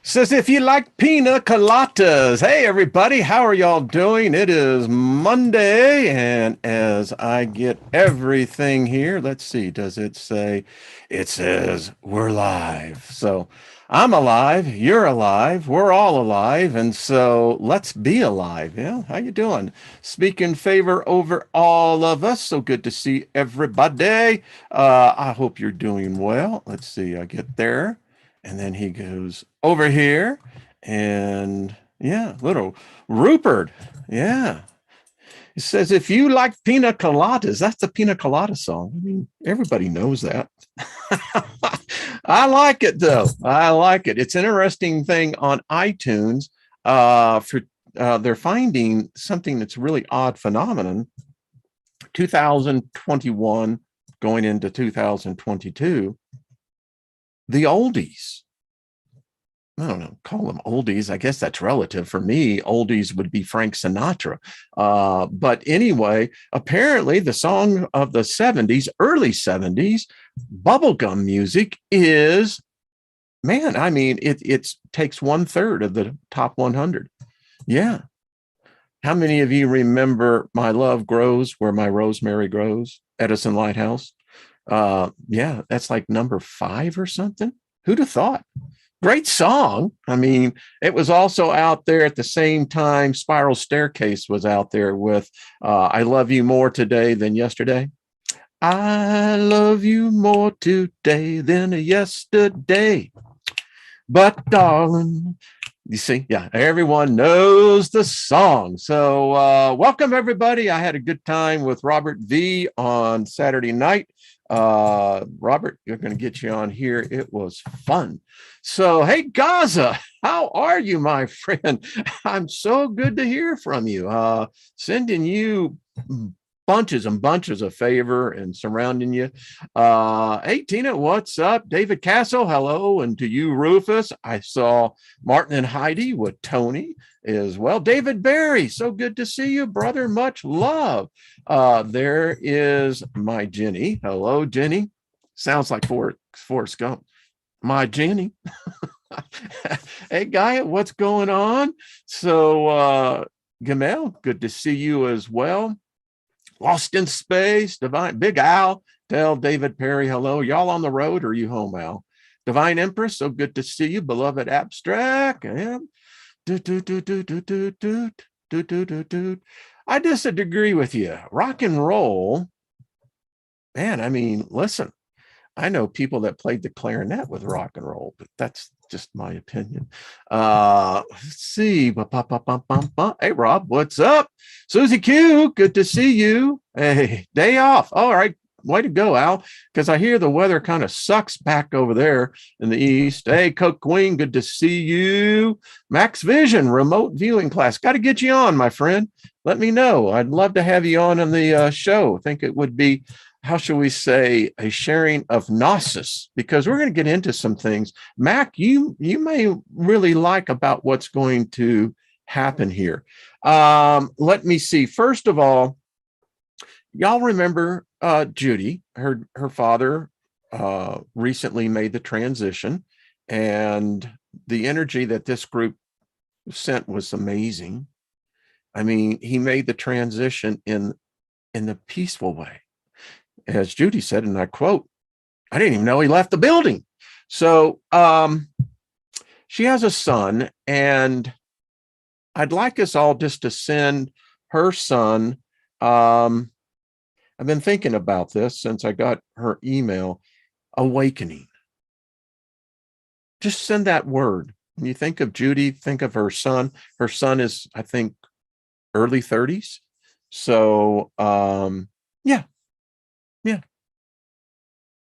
Says if you like pina coladas. Hey everybody, how are y'all doing? It is Monday, and as I get everything here, let's see, does it say? It says we're live. So I'm alive, you're alive, we're all alive, and so let's be alive. Yeah, how you doing? Speak in favor over all of us. So good to see everybody. I hope you're doing well. Let's see, I get there. And then he goes over here, and yeah, little Rupert. Yeah. He says, if you like pina coladas, that's the pina colada song. I mean, everybody knows that. I like it though. I like it. It's an interesting thing on iTunes. For they're finding something that's really odd phenomenon. 2021 going into 2022. The oldies. I don't know, call them oldies. I guess that's relative. For me, oldies would be Frank Sinatra. But anyway, apparently the song of the 70s, early 70s, bubblegum music is, man, I mean, it takes 1/3 of the top 100. Yeah. How many of you remember My Love Grows Where My Rosemary Grows, Edison Lighthouse? Yeah, that's like number 5 or something. Who'd have thought? Great song. I mean, it was also out there at the same time. Spiral Staircase was out there with I Love You More Today Than Yesterday. I love you more today than yesterday. But darling, you see, yeah, everyone knows the song. So welcome, everybody. I had a good time with Robert V on Saturday night. Robert, you're going to get you on here. It was fun. So, hey, Gaza, how are you, my friend? I'm so good to hear from you. Sending you bunches and bunches of favor and surrounding you. Hey, Tina, what's up? David Castle, hello. And to you, Rufus. I saw Martin and Heidi with Tony as well. David Barry, so good to see you, brother. Much love. There is my Jenny. Hello, Jenny. Sounds like Forrest Gump. My Jenny. Hey, Gaia, what's going on? So, Gamel, good to see you as well. Lost in Space, Divine, Big Al, tell David Perry hello. Y'all on the road or are you home, Al? Divine Empress, so good to see you. Beloved Abstract. And I disagree with you. Rock and roll, man, I mean, listen, I know people that played the clarinet with rock and roll, but that's just my opinion. Let's see. Hey, Rob, what's up? Susie Q, good to see you. Hey, day off. All right. Way to go, Al, because I hear the weather kind of sucks back over there in the east. Hey, Coke Queen, good to see you. Max Vision, remote viewing class. Got to get you on, my friend. Let me know. I'd love to have you on the show. I think it would be, how shall we say, a sharing of gnosis, because we're going to get into some things. Mac, you may really like about what's going to happen here. Let me see. First of all, y'all remember Judy, her father recently made the transition, and the energy that this group sent was amazing. I mean, he made the transition in a peaceful way. As Judy said, and I quote, I didn't even know he left the building. So she has a son, and I'd like us all just to send her son. I've been thinking about this since I got her email, awakening. Just send that word. When you think of Judy, think of her son. Her son is, I think, early 30s. So yeah.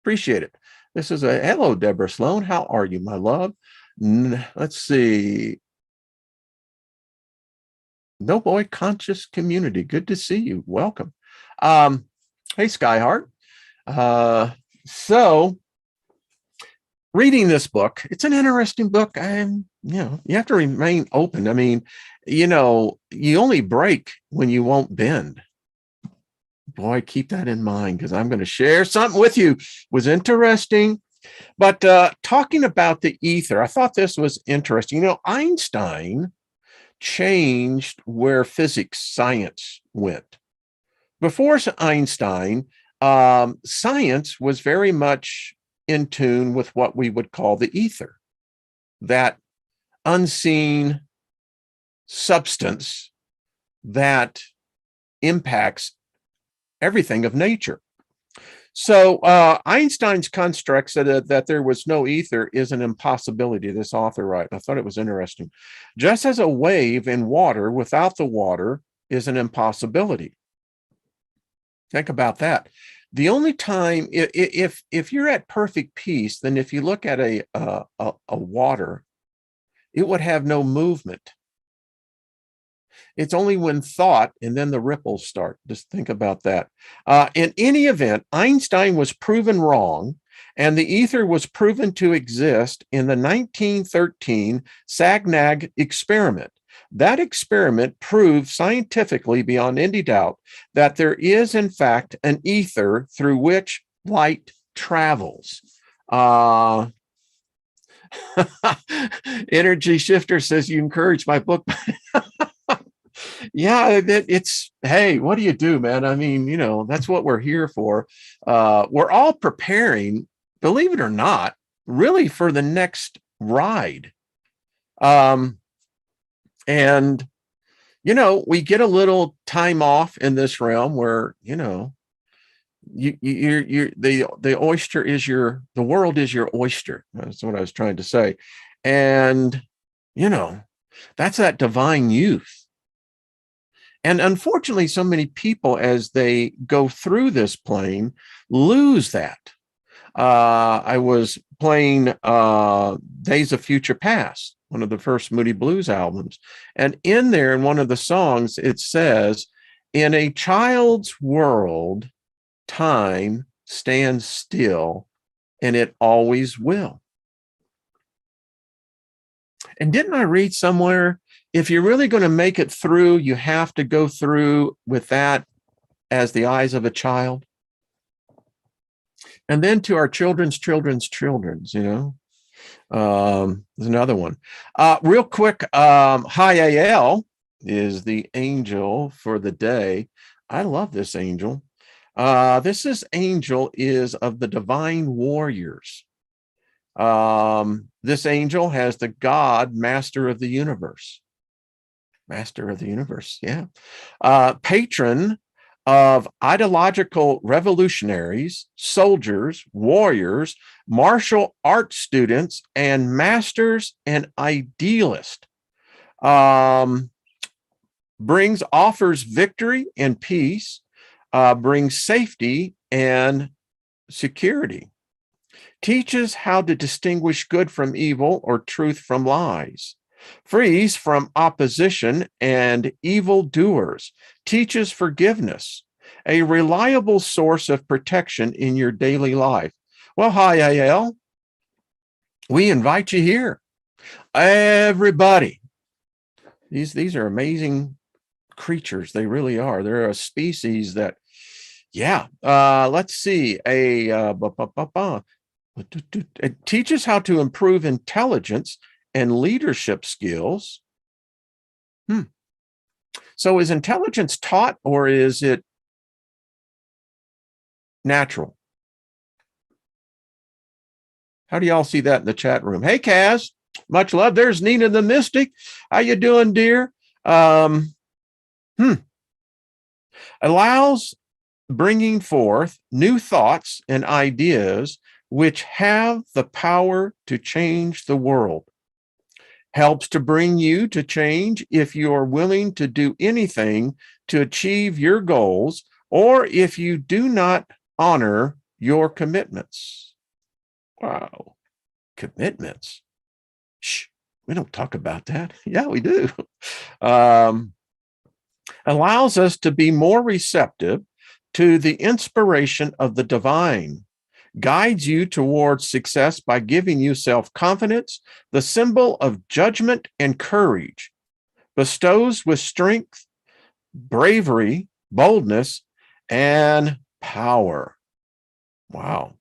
Appreciate it. This is a hello, Deborah Sloan. How are you, my love? Let's see. No Boy Conscious Community. Good to see you. Welcome. Hey, Skyheart. So reading this book, it's an interesting book. You have to remain open. I mean, you only break when you won't bend. Boy, keep that in mind, because I'm going to share something with you. It was interesting. But talking about the ether, I thought this was interesting. You know, Einstein changed where physics science went. Before Einstein, science was very much in tune with what we would call the ether, that unseen substance that impacts everything of nature. So Einstein's construct said that there was no ether is an impossibility. This author wrote. I thought it was interesting. Just as a wave in water without the water is an impossibility. Think about that. The only time, if you're at perfect peace, then if you look at a water, it would have no movement. It's only when thought and then the ripples start. Just think about that. In any event, Einstein was proven wrong, and the ether was proven to exist in the 1913 Sagnac experiment. That experiment proved scientifically beyond any doubt that there is, in fact, an ether through which light travels. Energy Shifter says you encourage my book. Yeah, it's, hey, what do you do, man? I mean, you know, that's what we're here for. We're all preparing, believe it or not, really for the next ride. And, you know, we get a little time off in this realm where, you know, the oyster is the world is your oyster. That's what I was trying to say. And, you know, that's that divine youth. And unfortunately, so many people, as they go through this plane, lose that. I was playing Days of Future Past, one of the first Moody Blues albums. And in there, in one of the songs, it says, in a child's world, time stands still, and it always will. And didn't I read somewhere, if you're really going to make it through, you have to go through with that as the eyes of a child? And then to our children's, you know, there's another one. Real quick, High AL is the angel for the day. I love this angel. This angel is of the divine warriors. This angel has the God, master of the universe. Master of the universe, yeah. Patron of ideological revolutionaries, soldiers, warriors, martial art students, and masters and idealists. Offers victory and peace, brings safety and security. Teaches how to distinguish good from evil or truth from lies. Frees from opposition and evildoers, teaches forgiveness, a reliable source of protection in your daily life. Well, hi, AL. We invite you here. Everybody. These are amazing creatures. They really are. They're a species that, yeah. Let's see. It teaches how to improve intelligence and leadership skills. So is intelligence taught or is it natural? How do y'all see that in the chat room? Hey, Kaz, much love. There's Nina the Mystic. How you doing, dear? Allows bringing forth new thoughts and ideas which have the power to change the world. Helps to bring you to change if you are willing to do anything to achieve your goals, or if you do not honor your commitments. Wow, commitments. Shh, we don't talk about that. Yeah, we do. Allows us to be more receptive to the inspiration of the divine. Guides you towards success by giving you self-confidence, the symbol of judgment and courage, bestows with strength, bravery, boldness, and power. Wow.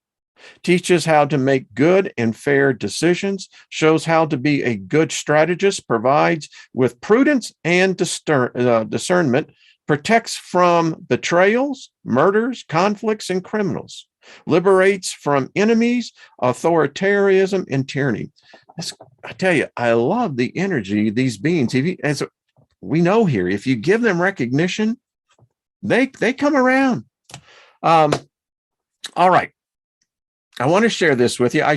Teaches how to make good and fair decisions, shows how to be a good strategist, provides with prudence and discernment, protects from betrayals, murders, conflicts, and criminals, liberates from enemies, authoritarianism, and tyranny. I tell you, I love the energy of these beings. As we know here, if you give them recognition, they come around. All right. I want to share this with you. I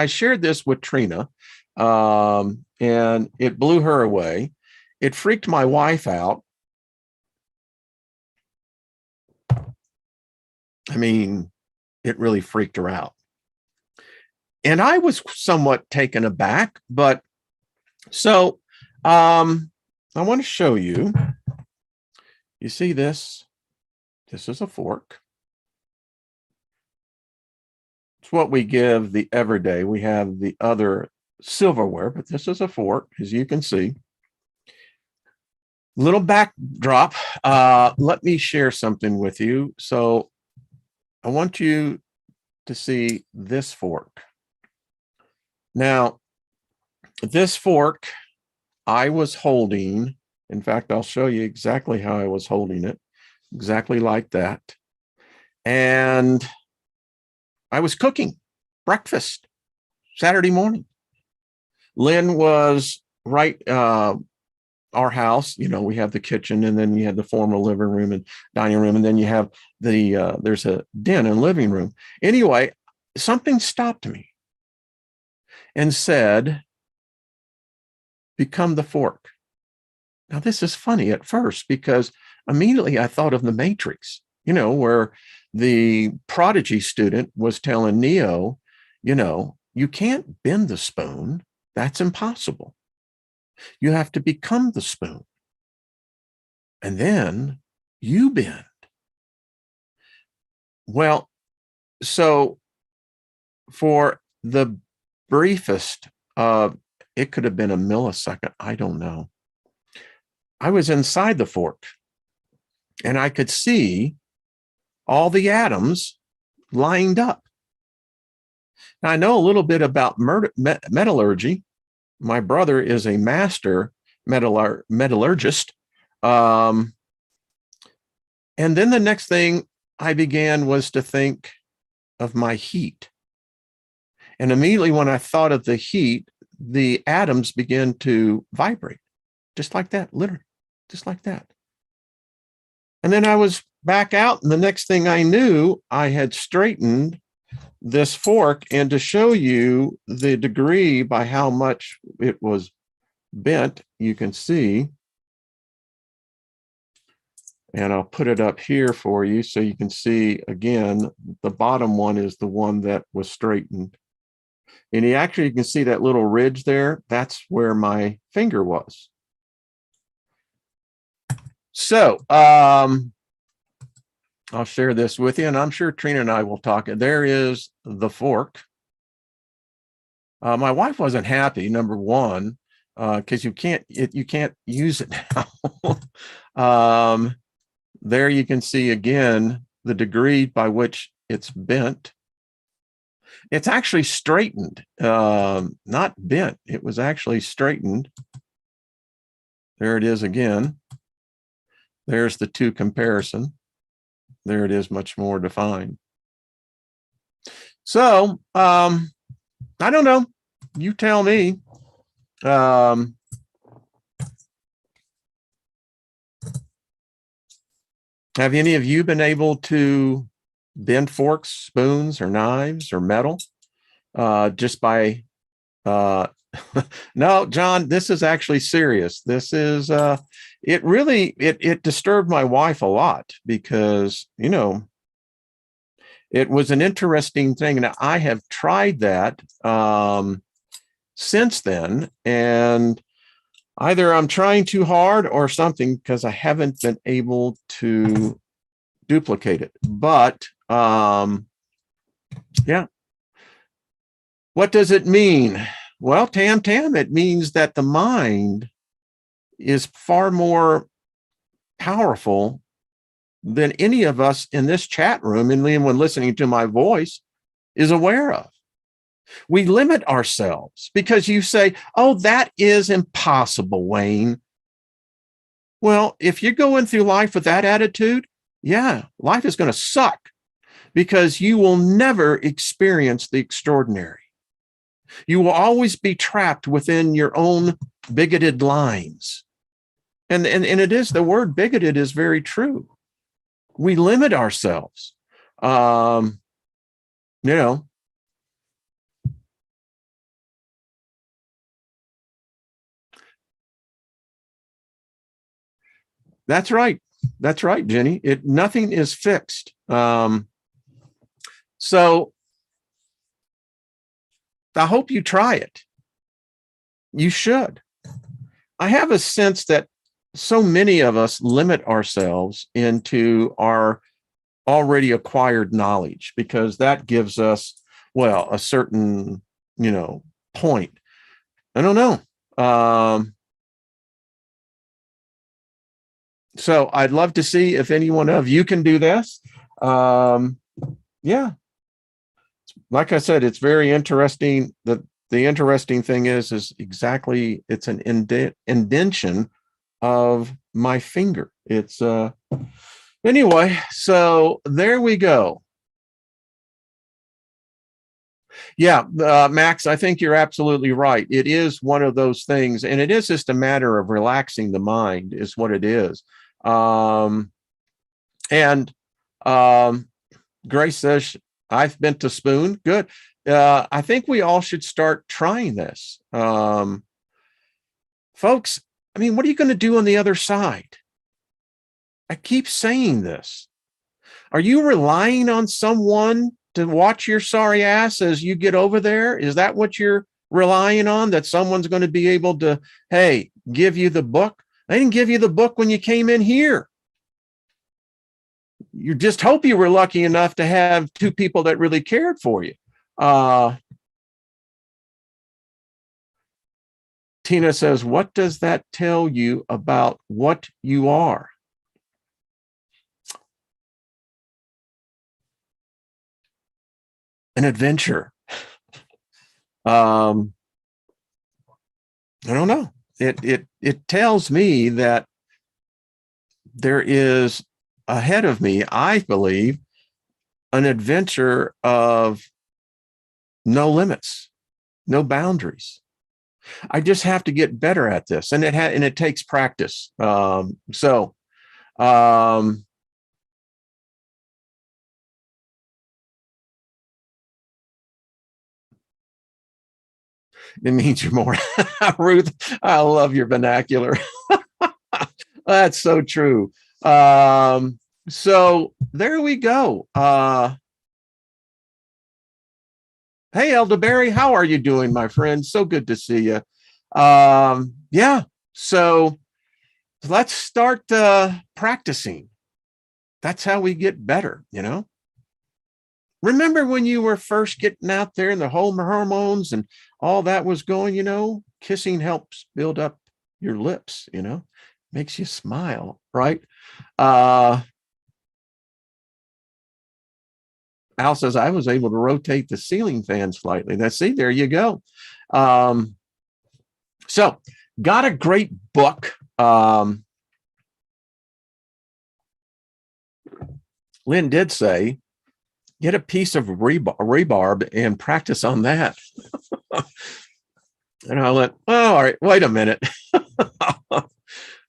shared this with Trina, and it blew her away. It freaked my wife out. I mean, it really freaked her out. And I was somewhat taken aback, but so I want to show you. You see this? This is a fork. It's what we give the everyday. We have the other silverware, but this is a fork, as you can see. Little backdrop. Let me share something with you. So I want you to see this fork. Now, this fork I was holding, in fact, I'll show you exactly how I was holding it, exactly like that. And I was cooking breakfast Saturday morning. Lynn was right, our house, you know, we have the kitchen, and then you have the formal living room and dining room, and then you have the, there's a den and living room. Anyway, something stopped me and said, become the fork. Now, this is funny at first because immediately I thought of the Matrix, you know, where the prodigy student was telling Neo, you know, you can't bend the spoon. That's impossible. You have to become the spoon. And then you bend. Well, so for the briefest, it could have been a millisecond, I don't know. I was inside the fork and I could see all the atoms lined up. Now, I know a little bit about metallurgy. My brother is a master metallurgist. And then the next thing I began was to think of my heat. And immediately when I thought of the heat, the atoms began to vibrate, just like that, literally, just like that. And then I was back out, and the next thing I knew, I had straightened this fork, and to show you the degree by how much it was bent, you can see, and I'll put it up here for you so you can see again, the bottom one is the one that was straightened. And you can see that little ridge there. That's where my finger was. So I'll share this with you, and I'm sure Trina and I will talk. There is the fork. My wife wasn't happy, number one, because you can't use it now. There you can see again the degree by which it's bent. It's actually straightened, not bent. It was actually straightened. There it is again. There's the two comparison. There it is, much more defined. So, I don't know. You tell me. Have any of you been able to bend forks, spoons, or knives, or metal just by no, John, this is actually serious. This is it really it disturbed my wife a lot because, you know, it was an interesting thing. And I have tried that since then, and either I'm trying too hard or something, because I haven't been able to duplicate it. But yeah. What does it mean? Well, Tam, it means that the mind is far more powerful than any of us in this chat room and anyone listening to my voice is aware of. We limit ourselves because you say, oh, that is impossible, Wayne. Well, if you're going through life with that attitude, yeah, life is going to suck because you will never experience the extraordinary. You will always be trapped within your own bigoted lines. And it is, the word bigoted is very true. We limit ourselves. You know, that's right. That's right, Jenny. Nothing is fixed. So I hope you try it. You should. I have a sense that so many of us limit ourselves into our already acquired knowledge because that gives us, well, a certain, point. I don't know. So I'd love to see if any one of you can do this. Yeah. Like I said, it's very interesting. The interesting thing is exactly, it's an indentation of my finger. It's anyway, so there we go. Yeah, Max, I think you're absolutely right. It is one of those things, and it is just a matter of relaxing the mind is what it is. And Grace says, I've been to Spoon. Good. I think we all should start trying this. Folks, I mean, what are you going to do on the other side? I keep saying this. Are you relying on someone to watch your sorry ass as you get over there? Is that what you're relying on? That someone's going to be able to, hey, give you the book? They didn't give you the book when you came in here. You just hope you were lucky enough to have two people that really cared for you. Tina says, what does that tell you about what you are? An adventure. I don't know. It tells me that there is ahead of me, I believe, an adventure of no limits, no boundaries. I just have to get better at this, and it takes practice. It means you're more Ruth. I love your vernacular. That's so true. So there we go. Hey, Elderberry, how are you doing, my friend? So good to see you. Yeah, so let's start practicing. That's how we get better, Remember when you were first getting out there and the whole hormones and all that was going, kissing helps build up your lips, makes you smile, right? Al says, I was able to rotate the ceiling fan slightly. See, there you go. So got a great book. Lynn did say, get a piece of rebarb and practice on that. And I went, oh, all right, wait a minute.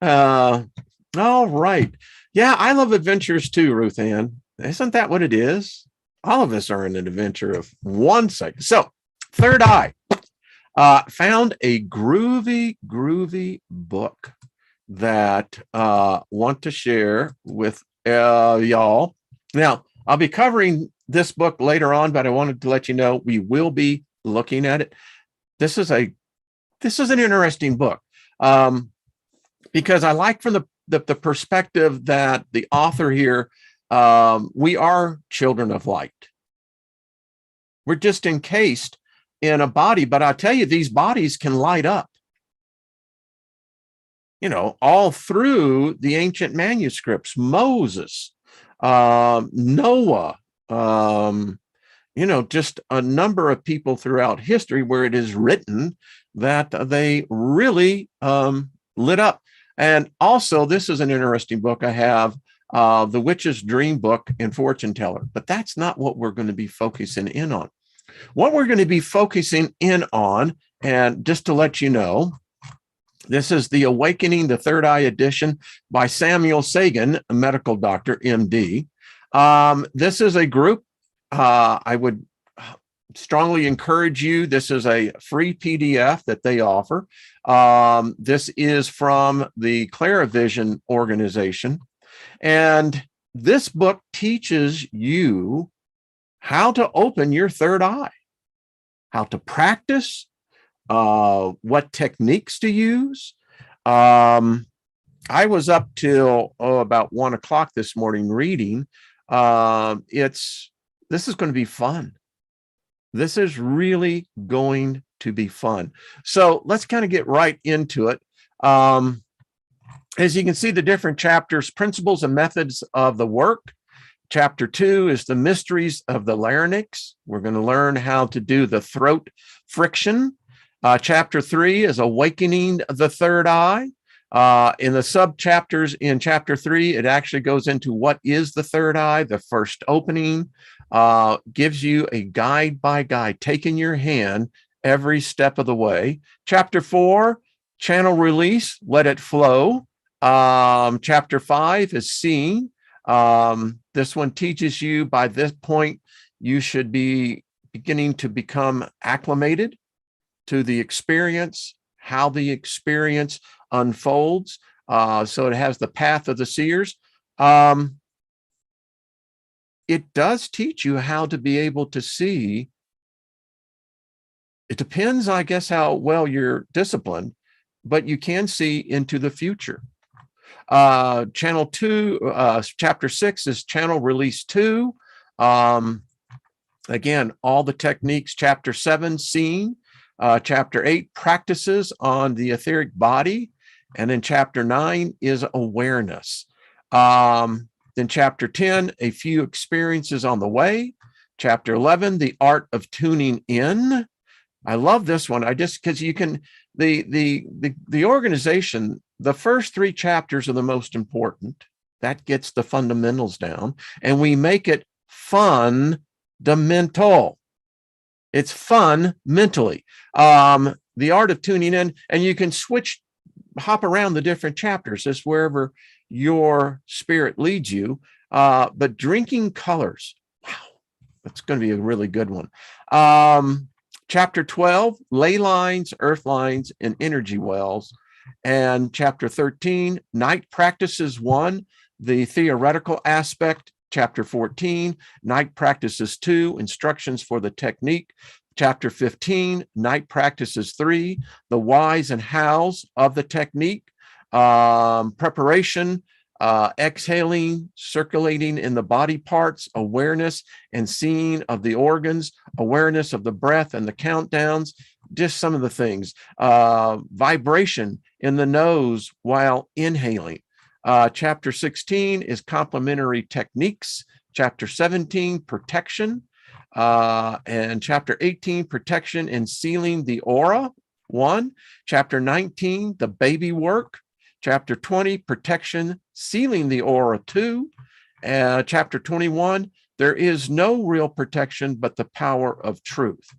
All right. Yeah, I love adventures too, Ruth Ann. Isn't that what it is? All of us are in an adventure of one second. So, Third Eye. Found a groovy book that want to share with y'all. Now, I'll be covering this book later on, but I wanted to let you know we will be looking at it. This is an interesting book because I like from the perspective that the author here, we are children of light. We're just encased in a body, but I'll tell you, these bodies can light up. All through the ancient manuscripts, Moses Noah, just a number of people throughout history where it is written that they really lit up. And also, this is an interesting book. I have The Witch's Dream Book and Fortune Teller, but that's not what we're going to be focusing in on. What we're going to be focusing in on, and just to let you know, this is The Awakening, the Third Eye edition by Samuel Sagan, a medical doctor, MD. This is a group. I would strongly encourage you. This is a free PDF that they offer. This is from the Clairvision organization. And this book teaches you how to open your third eye, how to practice, what techniques to use. I was up till about 1 o'clock this morning reading. This is going to be fun. This is really going to be fun. So let's kind of get right into it. As you can see, the different chapters, principles and methods of the work. Chapter 2 is the mysteries of the larynx. We're going to learn how to do the throat friction. Chapter 3 is awakening the third eye. In the sub-chapters in chapter 3, it actually goes into what is the third eye, the first opening, gives you a guide by guide, taking your hand every step of the way. Chapter 4, channel release, let it flow. Chapter 5 is seeing. This one teaches you by this point, you should be beginning to become acclimated to the experience, how the experience unfolds. So it has the path of the seers. It does teach you how to be able to see. It depends, I guess, how well you're disciplined, but you can see into the future. Channel 2, chapter 6 is channel release 2. Again, all the techniques. Chapter 7, seeing. Chapter 8, practices on the etheric body. And then chapter 9 is awareness. Then chapter 10, a few experiences on the way. Chapter 11, the art of tuning in. I love this one. Because you can, the organization, the first 3 chapters are the most important. That gets the fundamentals down, and we make it fundamental. It's fun mentally. The art of tuning in, and you can hop around the different chapters, just wherever your spirit leads you. But drinking colors, wow, that's going to be a really good one. Chapter 12, ley lines, earth lines, and energy wells. And chapter 13, night practices 1, the theoretical aspect. Chapter 14, night practices 2, instructions for the technique. Chapter 15, night practices 3, the whys and hows of the technique. Preparation, exhaling, circulating in the body parts, awareness and seeing of the organs, awareness of the breath and the countdowns, just some of the things. Vibration in the nose while inhaling. Chapter 16 is complementary techniques. Chapter 17, protection. And chapter 18, protection and sealing the aura, 1. Chapter 19, the baby work. Chapter 20, protection, sealing the aura, 2. Chapter 21, there is no real protection but the power of truth.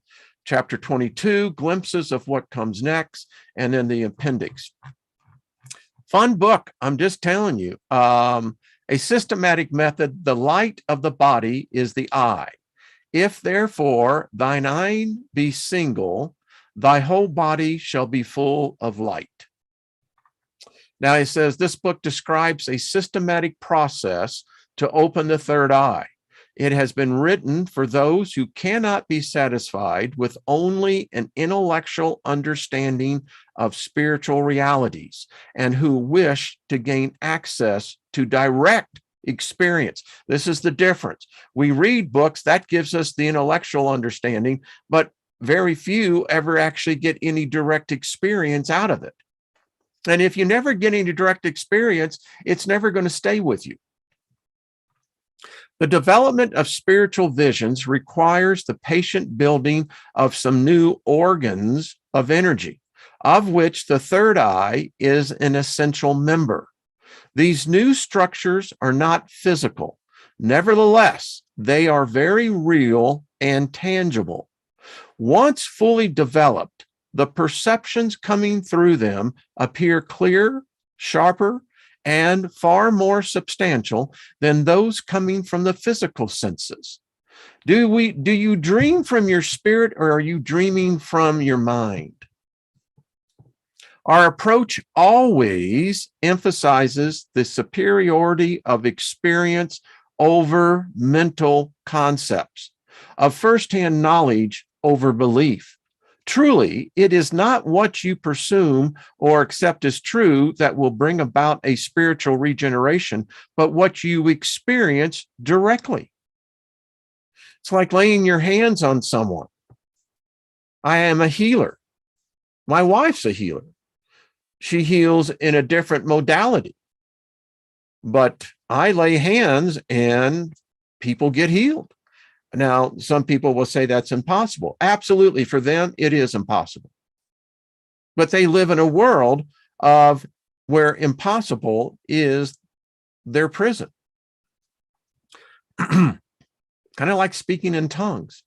Chapter 22, glimpses of what comes next. And then the appendix. Fun book, I'm just telling you. A systematic method, the light of the body is the eye. If therefore thine eye be single, thy whole body shall be full of light. Now he says this book describes a systematic process to open the third eye. It has been written for those who cannot be satisfied with only an intellectual understanding of spiritual realities and who wish to gain access to direct experience. This is the difference. We read books that gives us the intellectual understanding, but very few ever actually get any direct experience out of it. And if you never get any direct experience, it's never going to stay with you. The development of spiritual visions requires the patient building of some new organs of energy, of which the third eye is an essential member. These new structures are not physical. Nevertheless, they are very real and tangible. Once fully developed, the perceptions coming through them appear clearer, sharper, and far more substantial than those coming from the physical senses. Do you dream from your spirit, or are you dreaming from your mind? Our approach always emphasizes the superiority of experience over mental concepts, of firsthand knowledge over belief. Truly, it is not what you presume or accept as true that will bring about a spiritual regeneration, but what you experience directly. It's like laying your hands on someone. I am a healer. My wife's a healer. She heals in a different modality, but I lay hands and people get healed. Now, some people will say that's impossible. Absolutely, for them, it is impossible. But they live in a world of where impossible is their prison. Kind of like speaking in tongues.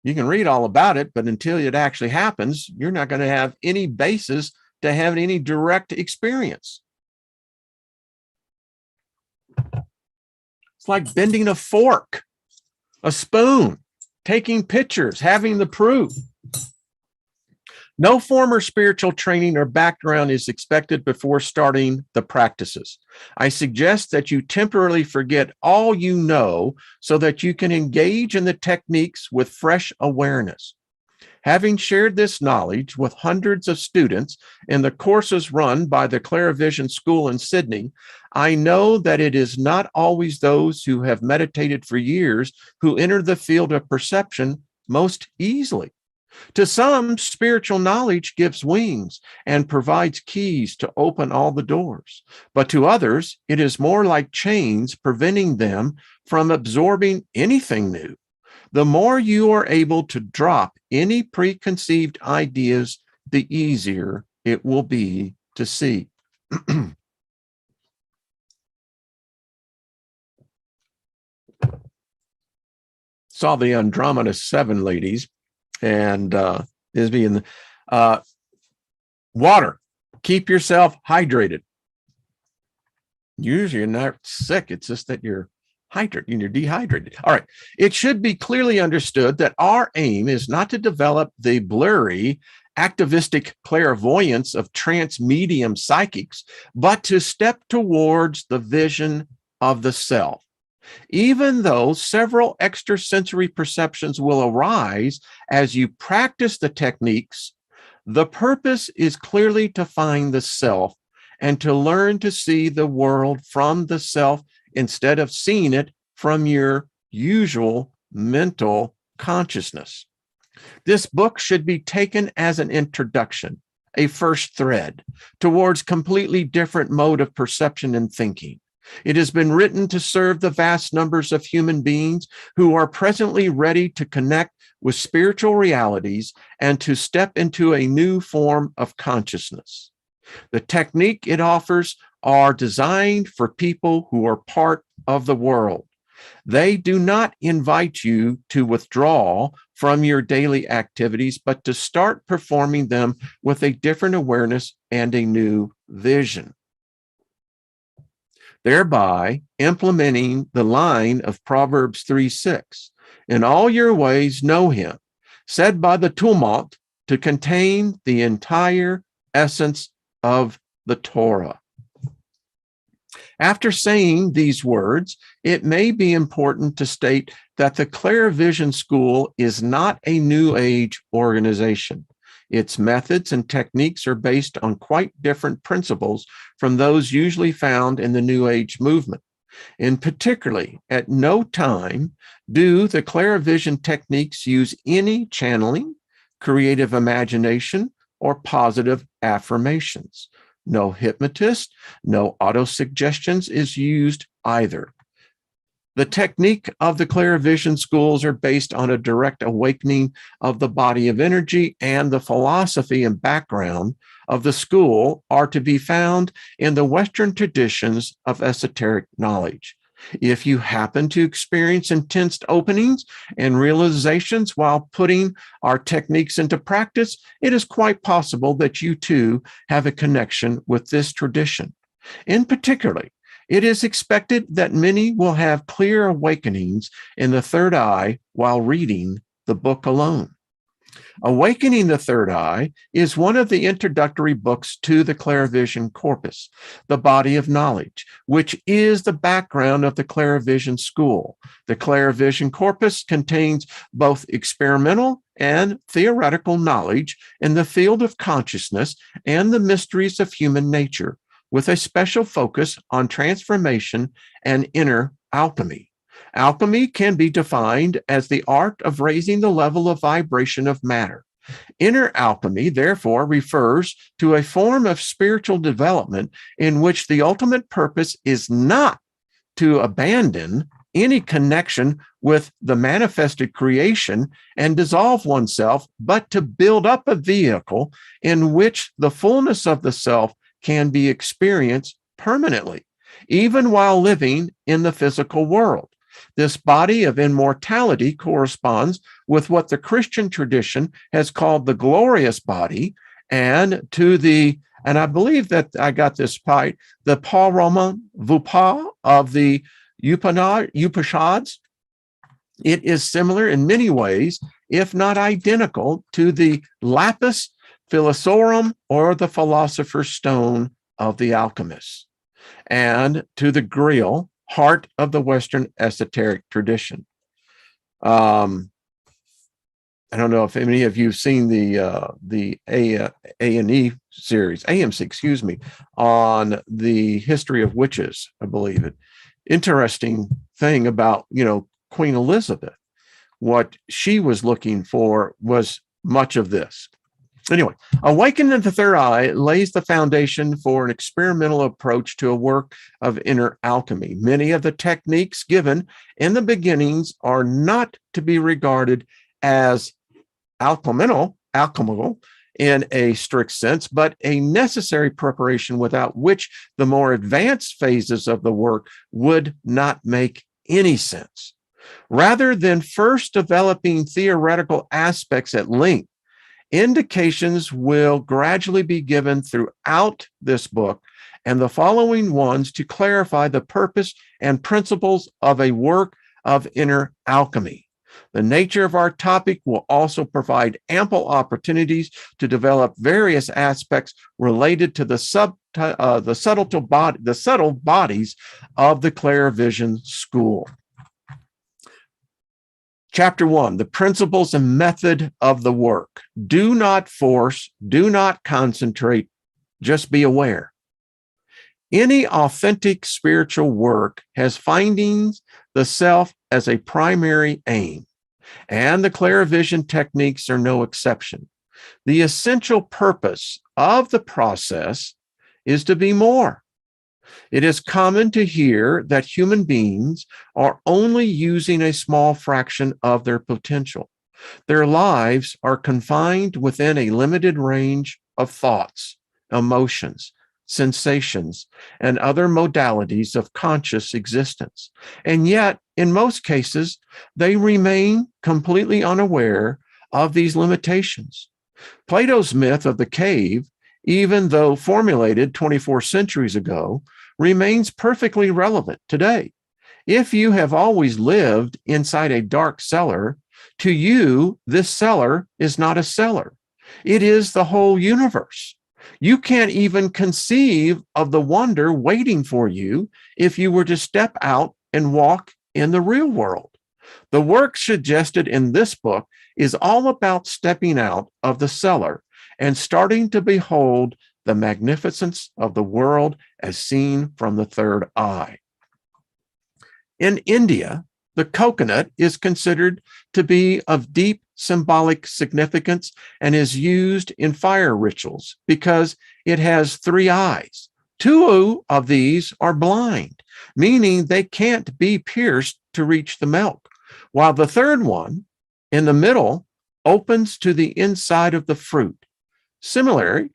You can read all about it, but until it actually happens, you're not going to have any basis to have any direct experience. It's like bending a fork, a spoon, taking pictures, having the proof. No former spiritual training or background is expected before starting the practices. I suggest that you temporarily forget all you know so that you can engage in the techniques with fresh awareness. Having shared this knowledge with hundreds of students in the courses run by the Clairvision School in Sydney, I know that it is not always those who have meditated for years who enter the field of perception most easily. To some, spiritual knowledge gives wings and provides keys to open all the doors. But to others, it is more like chains preventing them from absorbing anything new. The more you are able to drop any preconceived ideas, the easier it will be to see. Saw the Andromeda 7 ladies, and is being water. Keep yourself hydrated. Usually you're not sick. It's just that you're dehydrated. All right. It should be clearly understood that our aim is not to develop the blurry, activistic clairvoyance of trance medium psychics, but to step towards the vision of the self. Even though several extrasensory perceptions will arise as you practice the techniques, the purpose is clearly to find the self and to learn to see the world from the self instead of seeing it from your usual mental consciousness. This book should be taken as an introduction, a first thread towards completely different mode of perception and thinking. It has been written to serve the vast numbers of human beings who are presently ready to connect with spiritual realities and to step into a new form of consciousness. The technique it offers are designed for people who are part of the world. They do not invite you to withdraw from your daily activities, but to start performing them with a different awareness and a new vision, thereby implementing the line of Proverbs 3:6. In all your ways know him, said by the tumult to contain the entire essence of the Torah. After saying these words, it may be important to state that the Clairvision School is not a New Age organization. Its methods and techniques are based on quite different principles from those usually found in the New Age movement. In particularly, at no time do the Clairvision techniques use any channeling, creative imagination, or positive affirmations. No hypnotist, no autosuggestions is used either. The technique of the clairvision schools are based on a direct awakening of the body of energy, and the philosophy and background of the school are to be found in the Western traditions of esoteric knowledge. If you happen to experience intense openings and realizations while putting our techniques into practice, it is quite possible that you too have a connection with this tradition. In particular, it is expected that many will have clear awakenings in the third eye while reading the book alone. Awakening the Third Eye is one of the introductory books to the clairvision corpus, the body of knowledge, which is the background of the clairvision school. The clairvision corpus contains both experimental and theoretical knowledge in the field of consciousness and the mysteries of human nature, with a special focus on transformation and inner alchemy. Alchemy can be defined as the art of raising the level of vibration of matter. Inner alchemy, therefore, refers to a form of spiritual development in which the ultimate purpose is not to abandon any connection with the manifested creation and dissolve oneself, but to build up a vehicle in which the fullness of the self can be experienced permanently, even while living in the physical world. This body of immortality corresponds with what the Christian tradition has called the glorious body, and I believe that I got this right, the Parama Vupa of the Upanishads. It is similar in many ways, if not identical, to the lapis philosophorum, or the philosopher's stone of the alchemists, and to the Grail, heart of the Western esoteric tradition. I don't know if any of you've seen the A&E series, AMC, excuse me, on the history of witches, I believe it. Interesting thing about, Queen Elizabeth, what she was looking for was much of this. Anyway, Awakening the Third Eye lays the foundation for an experimental approach to a work of inner alchemy. Many of the techniques given in the beginnings are not to be regarded as alchemical in a strict sense, but a necessary preparation without which the more advanced phases of the work would not make any sense. Rather than first developing theoretical aspects at length, indications will gradually be given throughout this book and the following ones to clarify the purpose and principles of a work of inner alchemy. The nature of our topic will also provide ample opportunities to develop various aspects related to the subtle bodies of the clairvision school. Chapter 1, the principles and method of the work. Do not force, do not concentrate, just be aware. Any authentic spiritual work has finding the self as a primary aim, and the clairvision techniques are no exception. The essential purpose of the process is to be more. It is common to hear that human beings are only using a small fraction of their potential. Their lives are confined within a limited range of thoughts, emotions, sensations, and other modalities of conscious existence. And yet, in most cases, they remain completely unaware of these limitations. Plato's myth of the cave, even though formulated 24 centuries ago, remains perfectly relevant today. If you have always lived inside a dark cellar, to you, this cellar is not a cellar. It is the whole universe. You can't even conceive of the wonder waiting for you if you were to step out and walk in the real world. The work suggested in this book is all about stepping out of the cellar and starting to behold the magnificence of the world as seen from the third eye. In India, the coconut is considered to be of deep symbolic significance and is used in fire rituals because it has three eyes, Two of these are blind, meaning they can't be pierced to reach the milk, while the third one in the middle opens to the inside of the fruit. Similarly,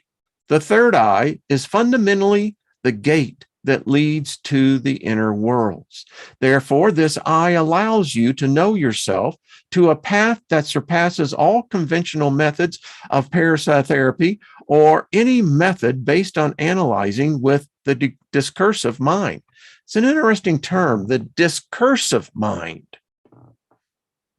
the third eye is fundamentally the gate that leads to the inner worlds. Therefore, this eye allows you to know yourself to a path that surpasses all conventional methods of parapsychotherapy or any method based on analyzing with the discursive mind. It's an interesting term, the discursive mind.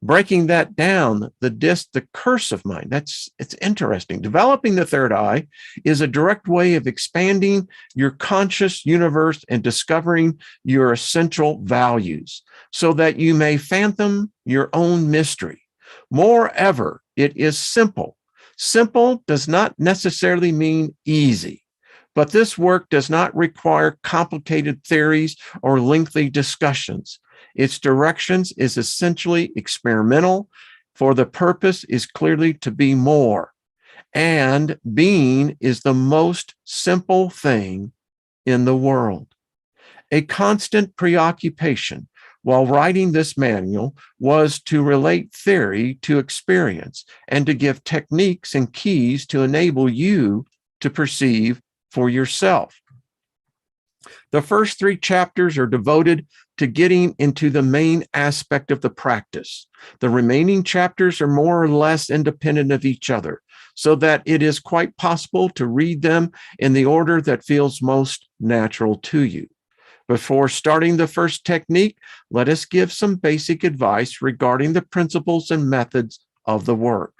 Breaking that down, the cursive mind, it's interesting. Developing the third eye is a direct way of expanding your conscious universe and discovering your essential values so that you may fathom your own mystery. Moreover, it is simple. Simple does not necessarily mean easy, but this work does not require complicated theories or lengthy discussions. Its directions is essentially experimental, for the purpose is clearly to be more. And being is the most simple thing in the world. A constant preoccupation while writing this manual was to relate theory to experience and to give techniques and keys to enable you to perceive for yourself. The first 3 chapters are devoted to getting into the main aspect of the practice. The remaining chapters are more or less independent of each other, so that it is quite possible to read them in the order that feels most natural to you. Before starting the first technique, let us give some basic advice regarding the principles and methods of the work.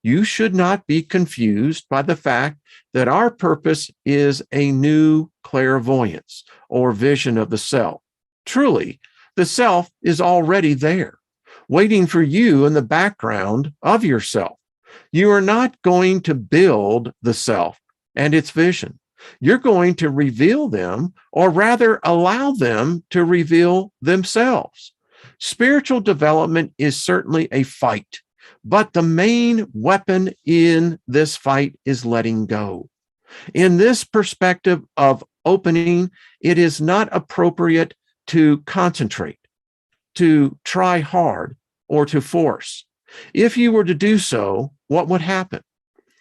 You should not be confused by the fact that our purpose is a new clairvoyance or vision of the self. Truly, the self is already there, waiting for you in the background of yourself. You are not going to build the self and its vision. You're going to reveal them, or rather allow them to reveal themselves. Spiritual development is certainly a fight, but the main weapon in this fight is letting go. In this perspective of opening, it is not appropriate to concentrate, to try hard, or to force. If you were to do so, what would happen?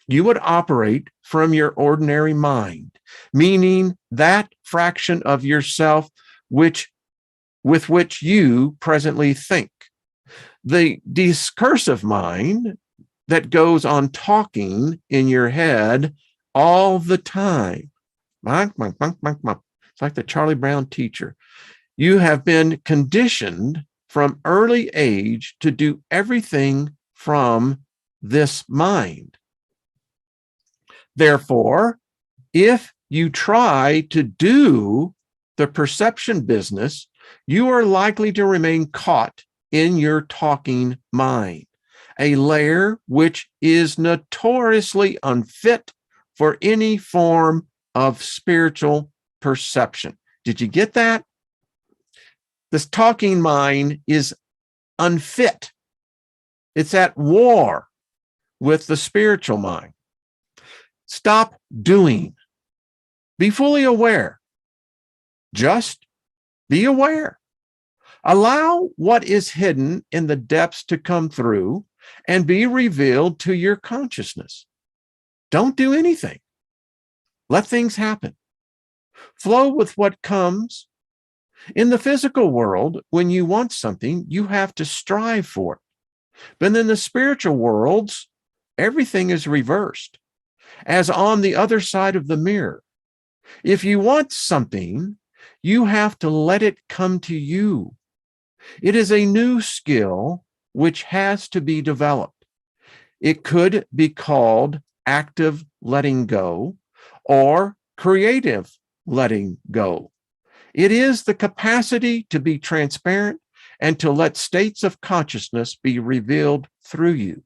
You would operate from your ordinary mind, meaning that fraction of yourself with which you presently think. The discursive mind that goes on talking in your head all the time. It's like the Charlie Brown teacher. You have been conditioned from early age to do everything from this mind. Therefore, if you try to do the perception business, you are likely to remain caught in your talking mind, a layer which is notoriously unfit for any form of spiritual perception. Did you get that? This talking mind is unfit. It's at war with the spiritual mind. Stop doing. Be fully aware. Just be aware. Allow what is hidden in the depths to come through and be revealed to your consciousness. Don't do anything. Let things happen. Flow with what comes. In the physical world, when you want something, you have to strive for it. But in the spiritual worlds, everything is reversed, as on the other side of the mirror. If you want something, you have to let it come to you. It is a new skill which has to be developed. It could be called active letting go or creative letting go. It is the capacity to be transparent and to let states of consciousness be revealed through you.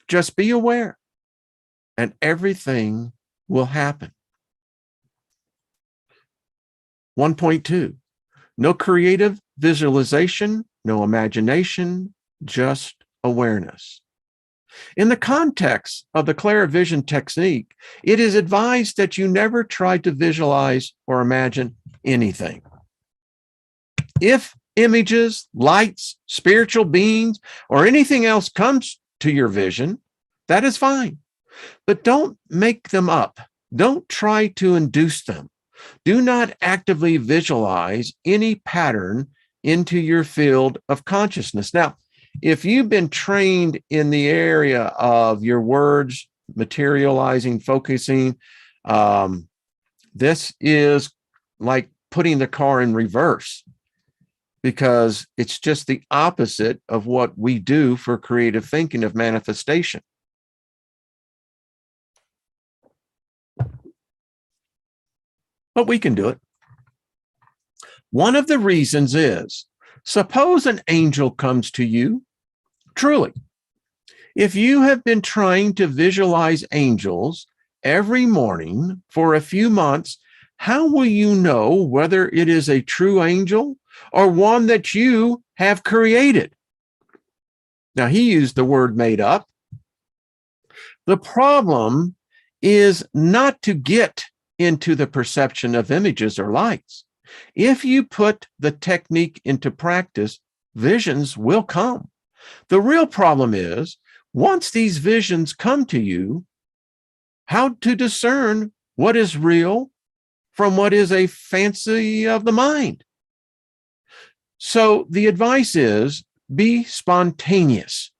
Just be aware, and everything will happen. 1.2, no creative visualization, no imagination, just awareness. In the context of the clairvision technique, it is advised that you never try to visualize or imagine anything. If images, lights, spiritual beings, or anything else comes to your vision, that is fine. But don't make them up. Don't try to induce them. Do not actively visualize any pattern into your field of consciousness. Now, if you've been trained in the area of your words, materializing, focusing, this is like putting the car in reverse, because it's just the opposite of what we do for creative thinking of manifestation. But we can do it. One of the reasons is, suppose an angel comes to you, truly. If you have been trying to visualize angels every morning for a few months, how will you know whether it is a true angel or one that you have created? Now, he used the word made up. The problem is not to get into the perception of images or lights. If you put the technique into practice, visions will come. The real problem is, once these visions come to you, how to discern what is real from what is a fancy of the mind. So the advice is, be spontaneous.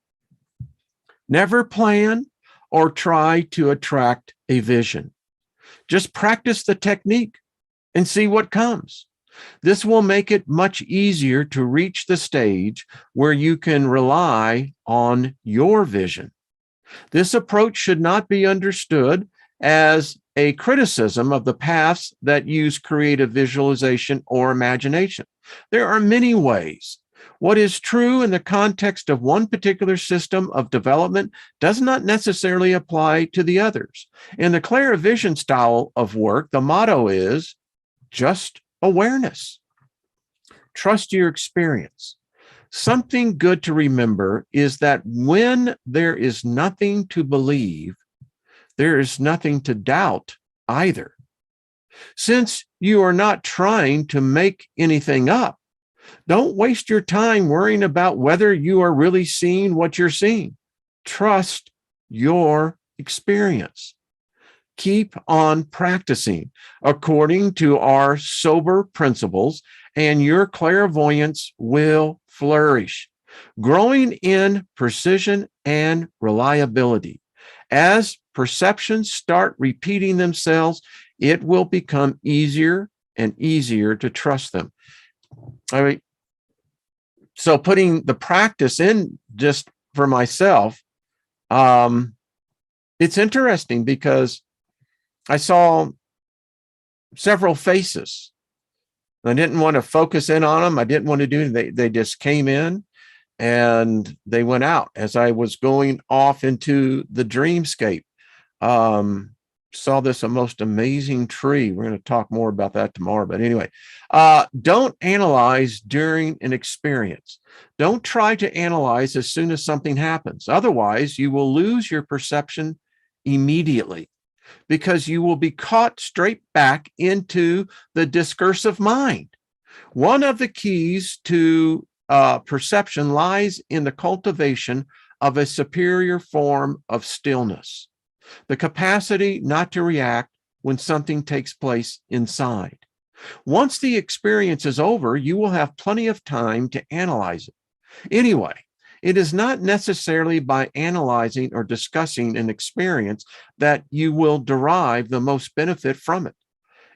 Never plan or try to attract a vision. Just practice the technique and see what comes. This will make it much easier to reach the stage where you can rely on your vision. This approach should not be understood as a criticism of the paths that use creative visualization or imagination. There are many ways. What is true in the context of one particular system of development does not necessarily apply to the others. In the clairvision style of work, the motto is just awareness. Trust your experience. Something good to remember is that when there is nothing to believe, there is nothing to doubt either. Since you are not trying to make anything up, don't waste your time worrying about whether you are really seeing what you're seeing. Trust your experience. Keep on practicing according to our sober principles, and your clairvoyance will flourish, growing in precision and reliability. As perceptions start repeating themselves, it will become easier and easier to trust them. I mean, so putting the practice in just for myself, it's interesting because I saw several faces. I didn't want to focus in on them. I didn't want to do it. They just came in and they went out as I was going off into the dreamscape. Saw this a most amazing tree. We're going to talk more about that tomorrow. But anyway, don't analyze during an experience. Don't try to analyze as soon as something happens. Otherwise, you will lose your perception immediately, because you will be caught straight back into the discursive mind. One of the keys to perception lies in the cultivation of a superior form of stillness, the capacity not to react when something takes place inside. Once the experience is over, you will have plenty of time to analyze it. Anyway, it is not necessarily by analyzing or discussing an experience that you will derive the most benefit from it.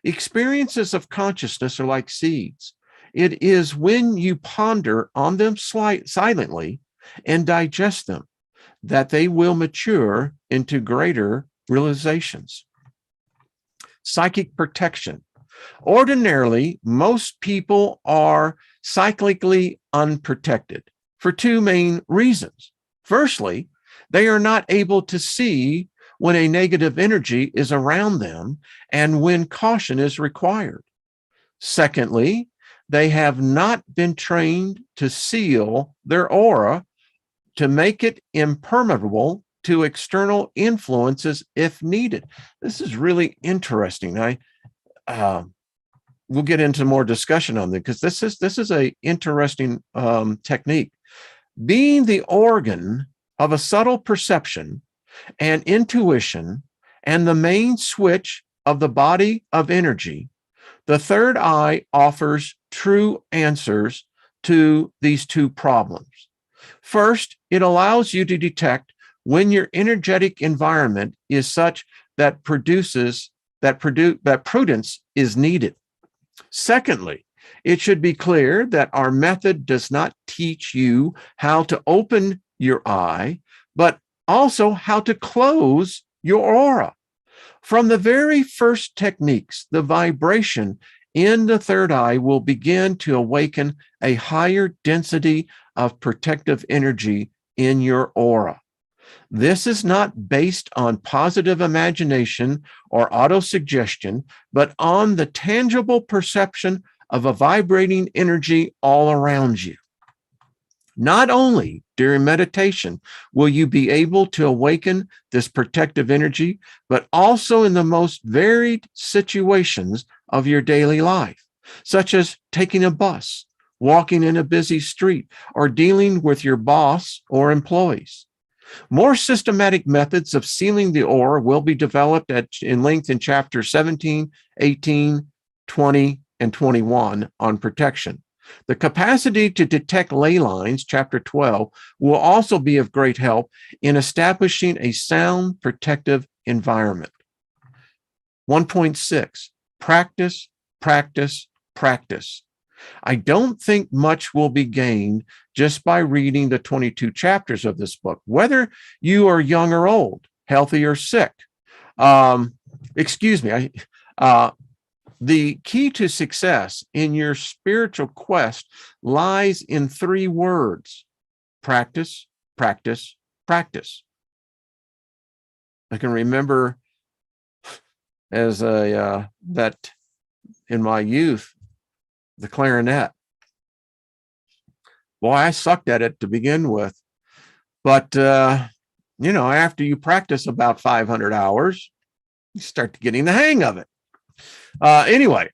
Experiences of consciousness are like seeds. It is when you ponder on them silently and digest them that they will mature into greater realizations. Psychic protection. Ordinarily, most people are cyclically unprotected for two main reasons. Firstly, they are not able to see when a negative energy is around them and when caution is required. Secondly, they have not been trained to seal their aura to make it impermeable to external influences if needed. This is really interesting. We'll get into more discussion on this because this is a interesting technique. Being the organ of a subtle perception and intuition and the main switch of the body of energy, the third eye offers true answers to these two problems. First, it allows you to detect when your energetic environment is such that prudence is needed. Secondly, it should be clear that our method does not teach you how to open your eye, but also how to close your aura. From the very first techniques, the vibration in the third eye will begin to awaken a higher density of protective energy in your aura. This is not based on positive imagination or autosuggestion, but on the tangible perception of a vibrating energy all around you. Not only during meditation will you be able to awaken this protective energy, but also in the most varied situations of your daily life, such as taking a bus, walking in a busy street, or dealing with your boss or employees. More systematic methods of sealing the aura will be developed in length in chapters 17, 18, 20, and 21 on protection. The capacity to detect ley lines, chapter 12, will also be of great help in establishing a sound protective environment. 1.6, practice, practice, practice. I don't think much will be gained just by reading the 22 chapters of this book, whether you are young or old, healthy or sick. The key to success in your spiritual quest lies in 3 words: practice, practice, practice. I can remember as that in my youth, the clarinet. Boy, I sucked at it to begin with. But, after you practice about 500 hours, you start getting the hang of it. Anyway,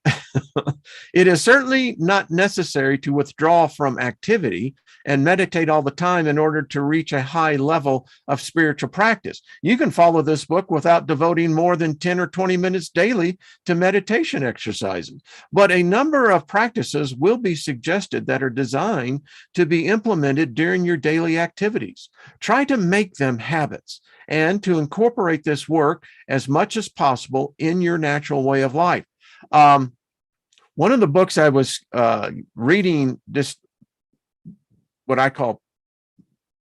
it is certainly not necessary to withdraw from activity and meditate all the time in order to reach a high level of spiritual practice. You can follow this book without devoting more than 10 or 20 minutes daily to meditation exercises. But a number of practices will be suggested that are designed to be implemented during your daily activities. Try to make them habits and to incorporate this work as much as possible in your natural way of life. One of the books I was reading, just what I call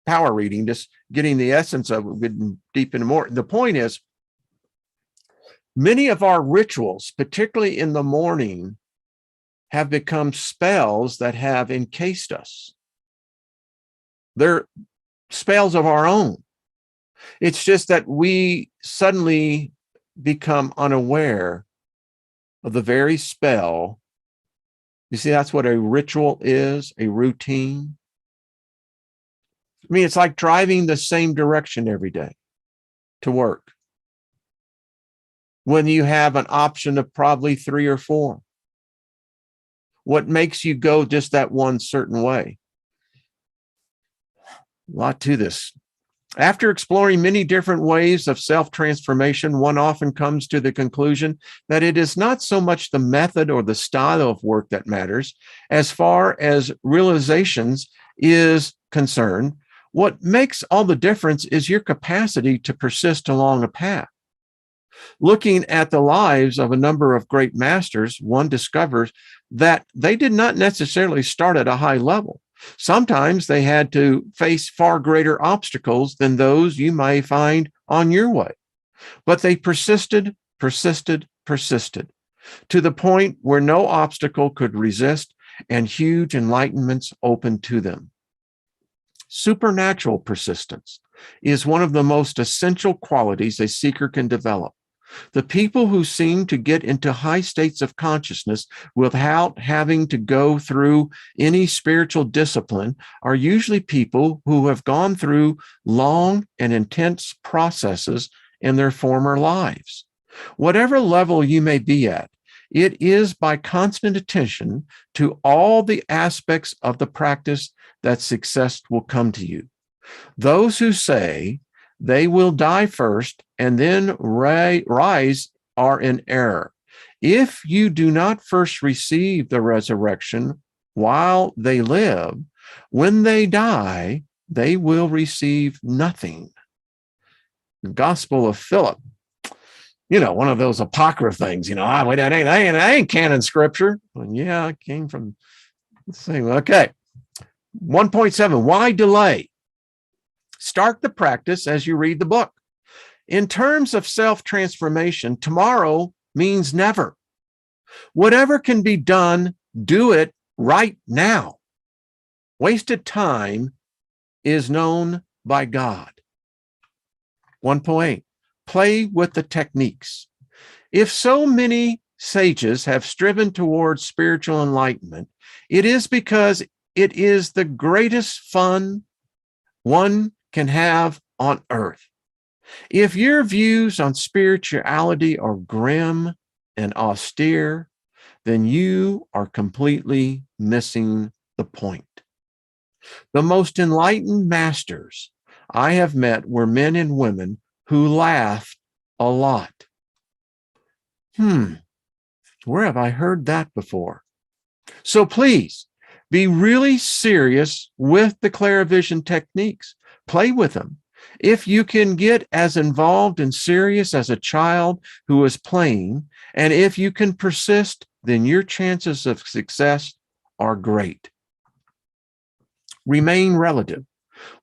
power reading, just getting the essence of it, getting deep into more. The point is, many of our rituals, particularly in the morning, have become spells that have encased us. They're spells of our own. It's just that we suddenly become unaware of the very spell. You see, that's what a ritual is, a routine. I mean, it's like driving the same direction every day to work when you have an option of probably 3 or 4. What makes you go just that one certain way? A lot to this. After exploring many different ways of self-transformation, one often comes to the conclusion that it is not so much the method or the style of work that matters as far as realizations is concerned. What makes all the difference is your capacity to persist along a path. Looking at the lives of a number of great masters, one discovers that they did not necessarily start at a high level. Sometimes they had to face far greater obstacles than those you may find on your way. But they persisted to the point where no obstacle could resist and huge enlightenments opened to them. Supernatural persistence is one of the most essential qualities a seeker can develop. The people who seem to get into high states of consciousness without having to go through any spiritual discipline are usually people who have gone through long and intense processes in their former lives. Whatever level you may be at, it is by constant attention to all the aspects of the practice that success will come to you. Those who say they will die first and then rise are in error. If you do not first receive the resurrection while they live, when they die, they will receive nothing. The Gospel of Philip, one of those apocryph things, that ain't canon scripture. Well, yeah, it came from, let's see, okay. 1.7, why delay? Start the practice as you read the book. In terms of self-transformation, tomorrow means never. Whatever can be done, do it right now. Wasted time is known by God. 1.8, play with the techniques. If so many sages have striven towards spiritual enlightenment, it is because it is the greatest fun one can have on earth. If your views on spirituality are grim and austere, then you are completely missing the point. The most enlightened masters I have met were men and women who laughed a lot. Where have I heard that before? So please be really serious with the clairvision techniques. Play with them. If you can get as involved and serious as a child who is playing, and if you can persist, then your chances of success are great. Remain relative.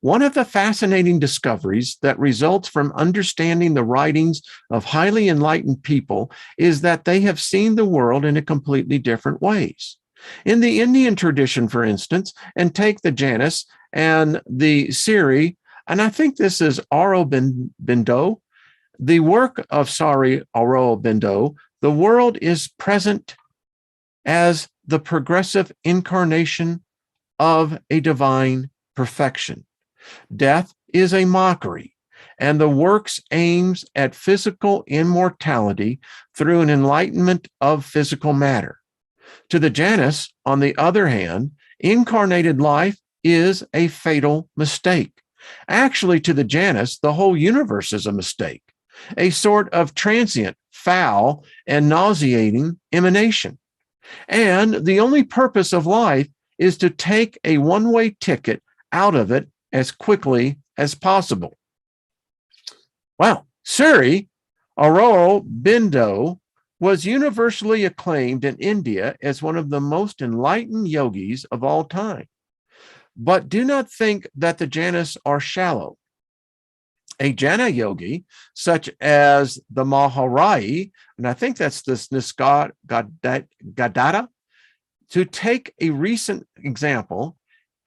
One of the fascinating discoveries that results from understanding the writings of highly enlightened people is that they have seen the world in a completely different ways. In the Indian tradition, for instance, and take the Janus and the Siri, and I think this is Aurobindo, the work of Aurobindo, the world is present as the progressive incarnation of a divine perfection. Death is a mockery, and the works aims at physical immortality through an enlightenment of physical matter. To the Janus, on the other hand, incarnated life is a fatal mistake. Actually, to the Janus, the whole universe is a mistake, a sort of transient, foul, and nauseating emanation. And the only purpose of life is to take a one-way ticket out of it as quickly as possible. Well, Sri Aurobindo was universally acclaimed in India as one of the most enlightened yogis of all time. But do not think that the Janas are shallow. A Jana yogi, such as the Maharaj, and I think that's this Nisargadatta, to take a recent example,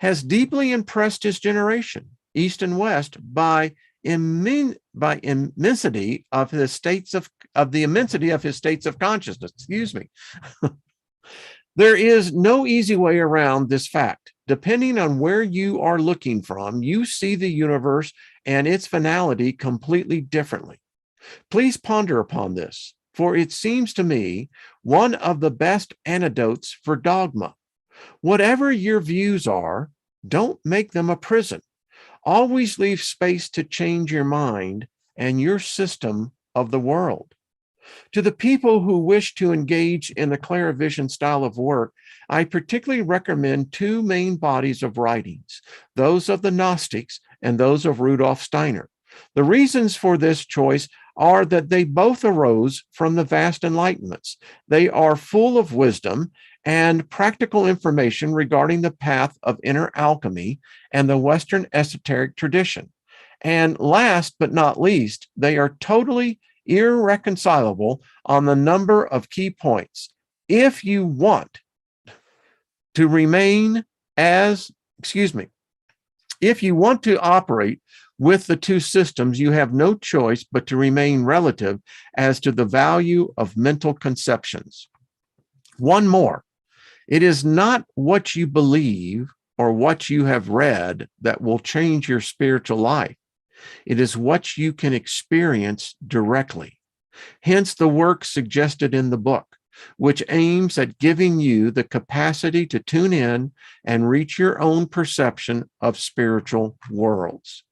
has deeply impressed his generation, East and West, by immensity of his states of consciousness. Excuse me. There is no easy way around this fact. Depending on where you are looking from, you see the universe and its finality completely differently. Please ponder upon this, for it seems to me one of the best antidotes for dogma. Whatever your views are, don't make them a prison. Always leave space to change your mind and your system of the world. To the people who wish to engage in the clairvision style of work, I particularly recommend two main bodies of writings, those of the Gnostics and those of Rudolf Steiner. The reasons for this choice are that they both arose from the vast enlightenments. They are full of wisdom and practical information regarding the path of inner alchemy and the Western esoteric tradition. And last but not least, they are totally irreconcilable on the number of key points. If you want to operate with the two systems, you have no choice but to remain relative as to the value of mental conceptions. One more. It is not what you believe or what you have read that will change your spiritual life. It is what you can experience directly. Hence the work suggested in the book, which aims at giving you the capacity to tune in and reach your own perception of spiritual worlds.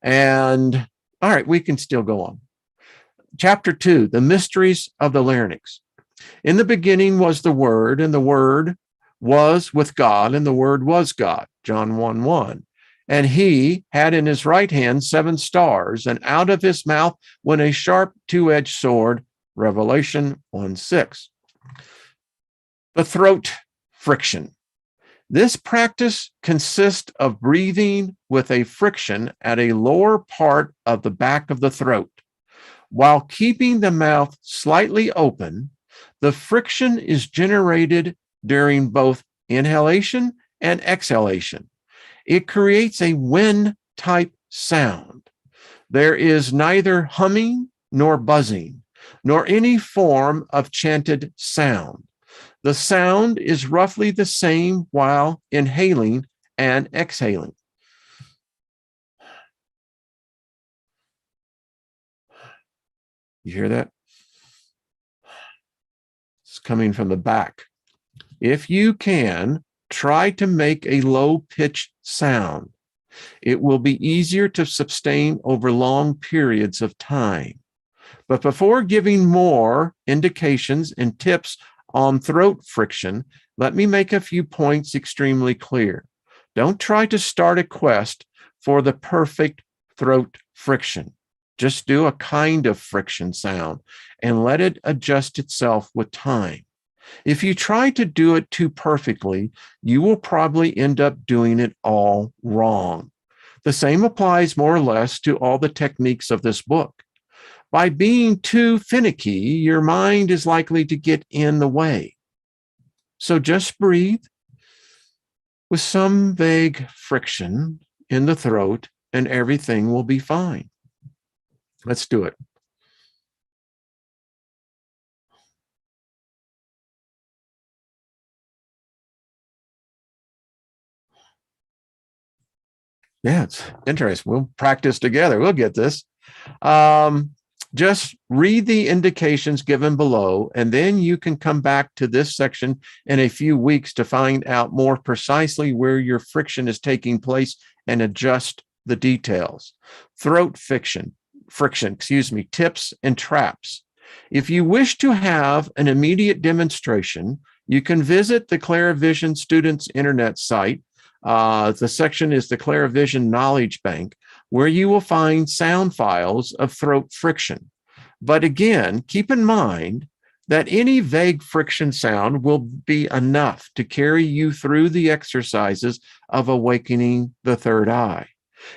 And all right, we can still go on. Chapter 2, the mysteries of the Larynx. In the beginning was the Word, and the Word was with God, and the Word was God. John 1:1. And he had in his right hand 7 stars, and out of his mouth went a sharp two-edged sword. Revelation 1:6. The throat friction. This practice consists of breathing with a friction at a lower part of the back of the throat. While keeping the mouth slightly open, the friction is generated during both inhalation and exhalation. It creates a wind-type sound. There is neither humming nor buzzing, nor any form of chanted sound. The sound is roughly the same while inhaling and exhaling. You hear that? It's coming from the back. If you can, try to make a low-pitched sound. It will be easier to sustain over long periods of time. But before giving more indications and tips on throat friction, let me make a few points extremely clear. Don't try to start a quest for the perfect throat friction. Just do a kind of friction sound and let it adjust itself with time. If you try to do it too perfectly, you will probably end up doing it all wrong. The same applies more or less to all the techniques of this book. By being too finicky, your mind is likely to get in the way. So just breathe with some vague friction in the throat and everything will be fine. Let's do it. Yeah, it's interesting. We'll practice together. We'll get this. Just read the indications given below, and then you can come back to this section in a few weeks to find out more precisely where your friction is taking place and adjust the details. Throat friction, tips and traps. If you wish to have an immediate demonstration, you can visit the clairvision students internet site. The section is the clairvision knowledge bank, where you will find sound files of throat friction. But again, keep in mind that any vague friction sound will be enough to carry you through the exercises of awakening the third eye.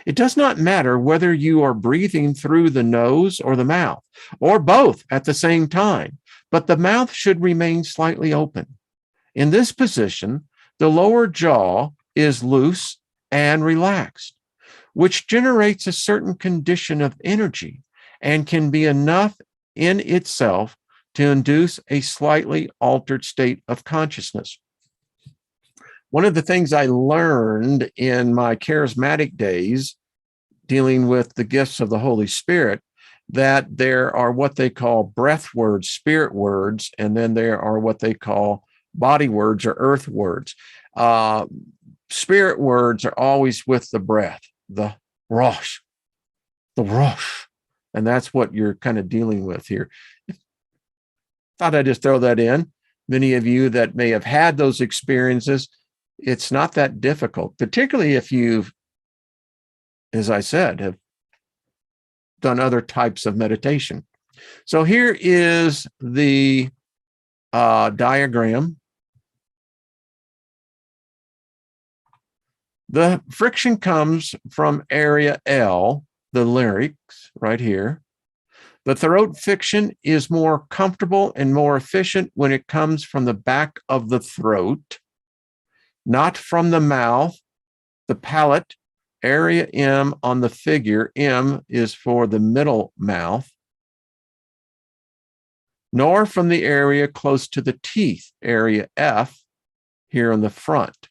It does not matter whether you are breathing through the nose or the mouth, or both at the same time, but the mouth should remain slightly open. In this position, the lower jaw is loose and relaxed, which generates a certain condition of energy and can be enough in itself to induce a slightly altered state of consciousness. One of the things I learned in my charismatic days, dealing with the gifts of the Holy Spirit, that there are what they call breath words, spirit words, and then there are what they call body words or earth words. Spirit words are always with the breath, the rosh, and that's what you're kind of dealing with here. Thought I'd just throw that in. Many of you that may have had those experiences, it's not that difficult, particularly if you've, as I said, have done other types of meditation. So here is the diagram. The friction comes from area L, the larynx, right here. The throat friction is more comfortable and more efficient when it comes from the back of the throat, not from the mouth, the palate, area M on the figure, M is for the middle mouth, nor from the area close to the teeth, area F, here in the front.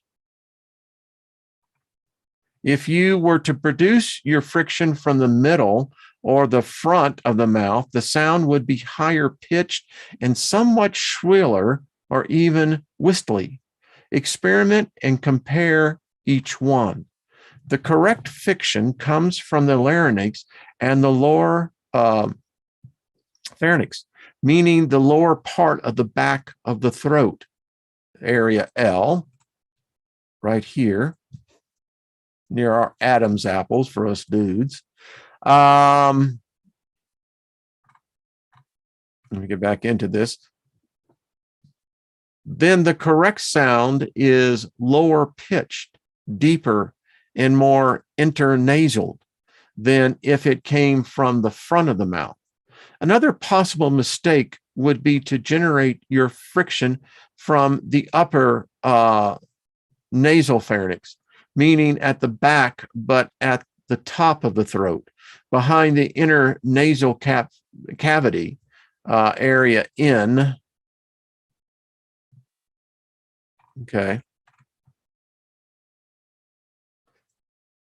If you were to produce your friction from the middle or the front of the mouth, the sound would be higher pitched and somewhat shriller or even whistly. Experiment and compare each one. The correct friction comes from the larynx and the lower pharynx, meaning the lower part of the back of the throat, area L, right here, near our Adam's apples for us dudes. Let me get back into this. Then the correct sound is lower pitched, deeper, and more internasal than if it came from the front of the mouth. Another possible mistake would be to generate your friction from the upper nasal pharynx, meaning at the back, but at the top of the throat, behind the inner nasal cavity, area N. Okay.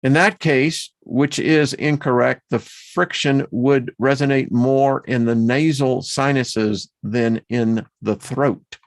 In that case, which is incorrect, the friction would resonate more in the nasal sinuses than in the throat.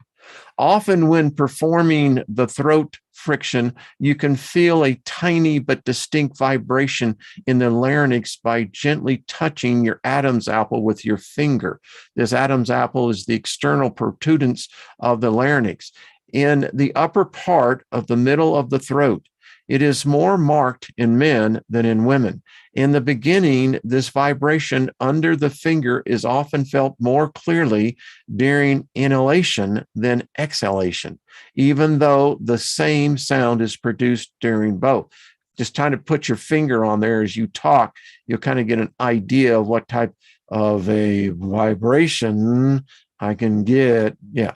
Often when performing the throat friction, you can feel a tiny but distinct vibration in the larynx by gently touching your Adam's apple with your finger. This Adam's apple is the external protuberance of the larynx. In the upper part of the middle of the throat, it is more marked in men than in women. In the beginning, this vibration under the finger is often felt more clearly during inhalation than exhalation, even though the same sound is produced during both. Just trying to put your finger on there as you talk, you'll kind of get an idea of what type of a vibration I can get. Yeah.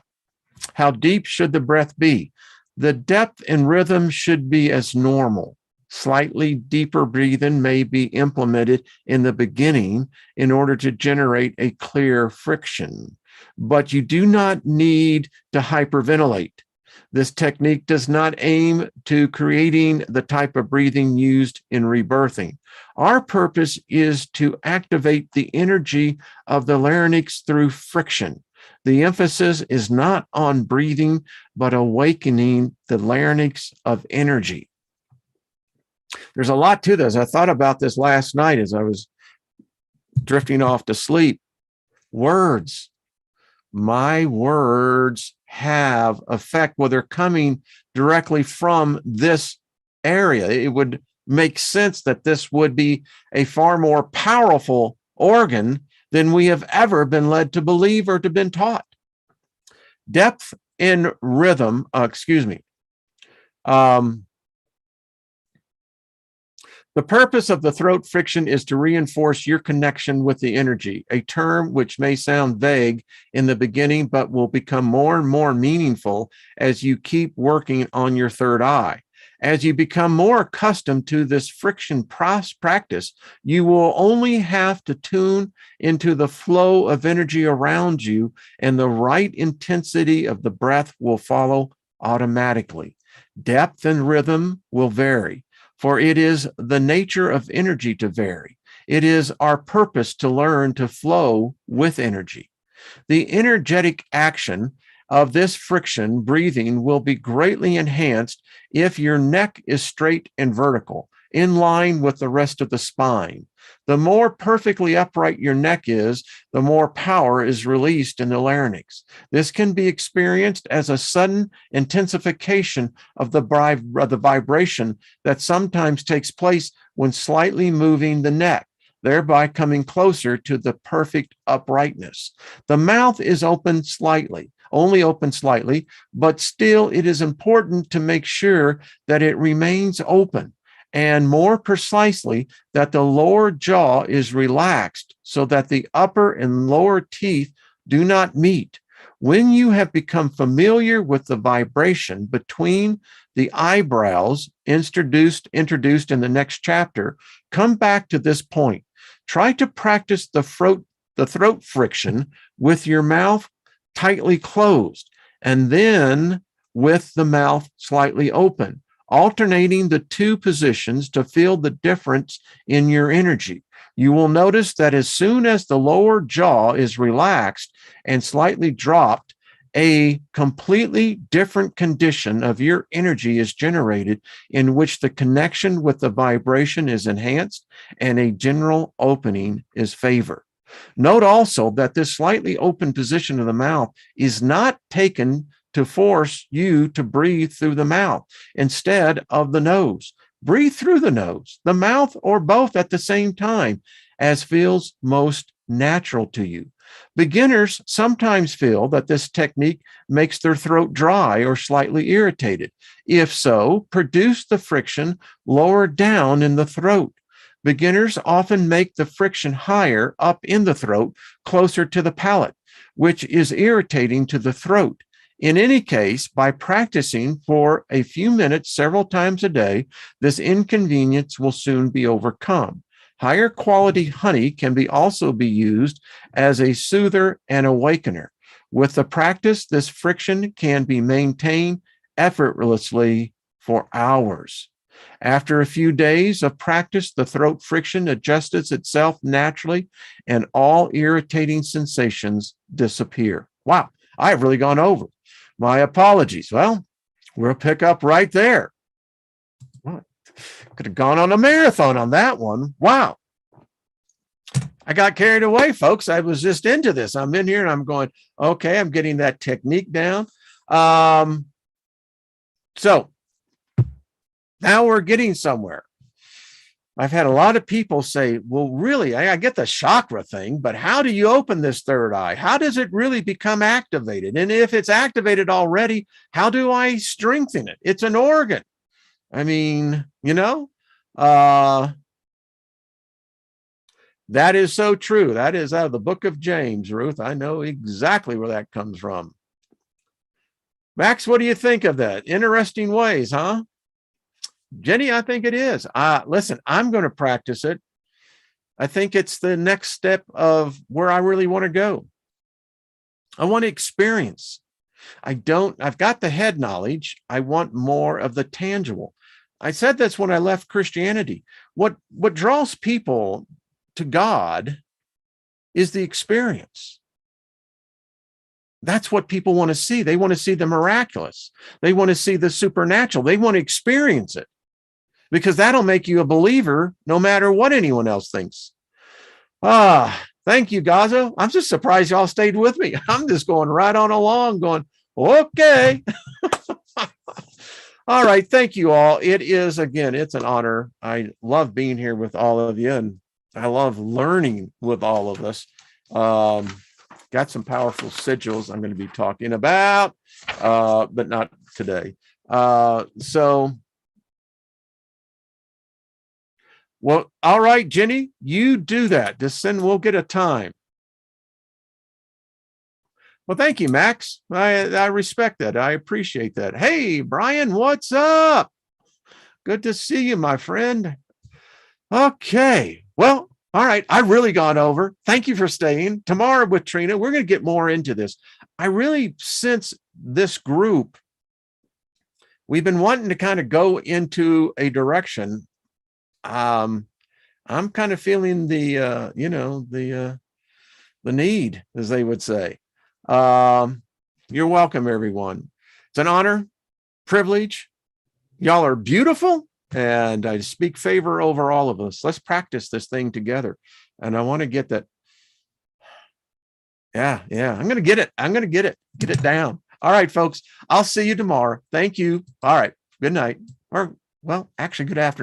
How deep should the breath be? The depth and rhythm should be as normal. Slightly deeper breathing may be implemented in the beginning in order to generate a clear friction, but you do not need to hyperventilate. This technique does not aim to creating the type of breathing used in rebirthing. Our purpose is to activate the energy of the larynx through friction. The emphasis is not on breathing, but awakening the larynx of energy. There's a lot to this. I thought about this last night as I was drifting off to sleep. Words. My words have effect. Well, they're coming directly from this area. It would make sense that this would be a far more powerful organ than we have ever been led to believe or to been taught. Depth in rhythm, the purpose of the throat friction is to reinforce your connection with the energy, a term which may sound vague in the beginning, but will become more and more meaningful as you keep working on your third eye. As you become more accustomed to this friction practice, you will only have to tune into the flow of energy around you, and the right intensity of the breath will follow automatically. Depth and rhythm will vary, for it is the nature of energy to vary. It is our purpose to learn to flow with energy. The energetic action of this friction breathing will be greatly enhanced if your neck is straight and vertical, in line with the rest of the spine. The more perfectly upright your neck is, the more power is released in the larynx. This can be experienced as a sudden intensification of the vibration that sometimes takes place when slightly moving the neck, thereby coming closer to the perfect uprightness. The mouth is open slightly, only open slightly, but still it is important to make sure that it remains open, and more precisely, that the lower jaw is relaxed so that the upper and lower teeth do not meet. When you have become familiar with the vibration between the eyebrows introduced in the next chapter, come back to this point. Try to practice the throat friction with your mouth tightly closed and then with the mouth slightly open, alternating the two positions to feel the difference in your energy. You will notice that as soon as the lower jaw is relaxed and slightly dropped, a completely different condition of your energy is generated in which the connection with the vibration is enhanced and a general opening is favored. Note also that this slightly open position of the mouth is not taken to force you to breathe through the mouth instead of the nose. Breathe through the nose, the mouth, or both at the same time, as feels most natural to you. Beginners sometimes feel that this technique makes their throat dry or slightly irritated. If so, produce the friction lower down in the throat. Beginners often make the friction higher up in the throat, closer to the palate, which is irritating to the throat. In any case, by practicing for a few minutes several times a day, this inconvenience will soon be overcome. Higher quality honey can also be used as a soother and awakener. With the practice, this friction can be maintained effortlessly for hours. After a few days of practice, the throat friction adjusts itself naturally and all irritating sensations disappear. Wow, I've really gone over. My apologies. Well, we'll pick up right there. Could have gone on a marathon on that one. Wow. I got carried away, folks. I was just into this. I'm in here and I'm going, okay, I'm getting that technique down. So now we're getting somewhere. I've had a lot of people say, well, really, I get the chakra thing, but how do you open this third eye? How does it really become activated? And if it's activated already, how do I strengthen it? It's an organ. I mean, that is so true. That is out of the book of James, Ruth. I know exactly where that comes from. Max, what do you think of that? Interesting ways, huh? Jenny, I think it is. Listen, I'm going to practice it. I think it's the next step of where I really want to go. I want to experience. I've got the head knowledge. I want more of the tangible. I said this when I left Christianity. What draws people to God is the experience. That's what people want to see. They want to see the miraculous. They want to see the supernatural. They want to experience it because that'll make you a believer no matter what anyone else thinks. Thank you, Gazo. I'm just surprised y'all stayed with me. I'm just going right on along going, okay. All right. Thank you all. It is, again, it's an honor. I love being here with all of you, and I love learning with all of us. Got some powerful sigils I'm going to be talking about, but not today. Well, all right, Jenny, you do that. We'll get a time. Well, thank you, Max. I respect that. I appreciate that. Hey, Brian, what's up? Good to see you, my friend. Okay. Well, all right. I've really gone over. Thank you for staying. Tomorrow with Trina, we're going to get more into this. I really sense this group, we've been wanting to kind of go into a direction. I'm kind of feeling the need, as they would say. You're welcome, everyone. It's an honor, privilege. Y'all are beautiful, and I speak favor over all of us. Let's practice this thing together. And I want to get that. Yeah. I'm going to get it. Get it down. All right, folks. I'll see you tomorrow. Thank you. All right. Good night. Or, well, actually, good afternoon.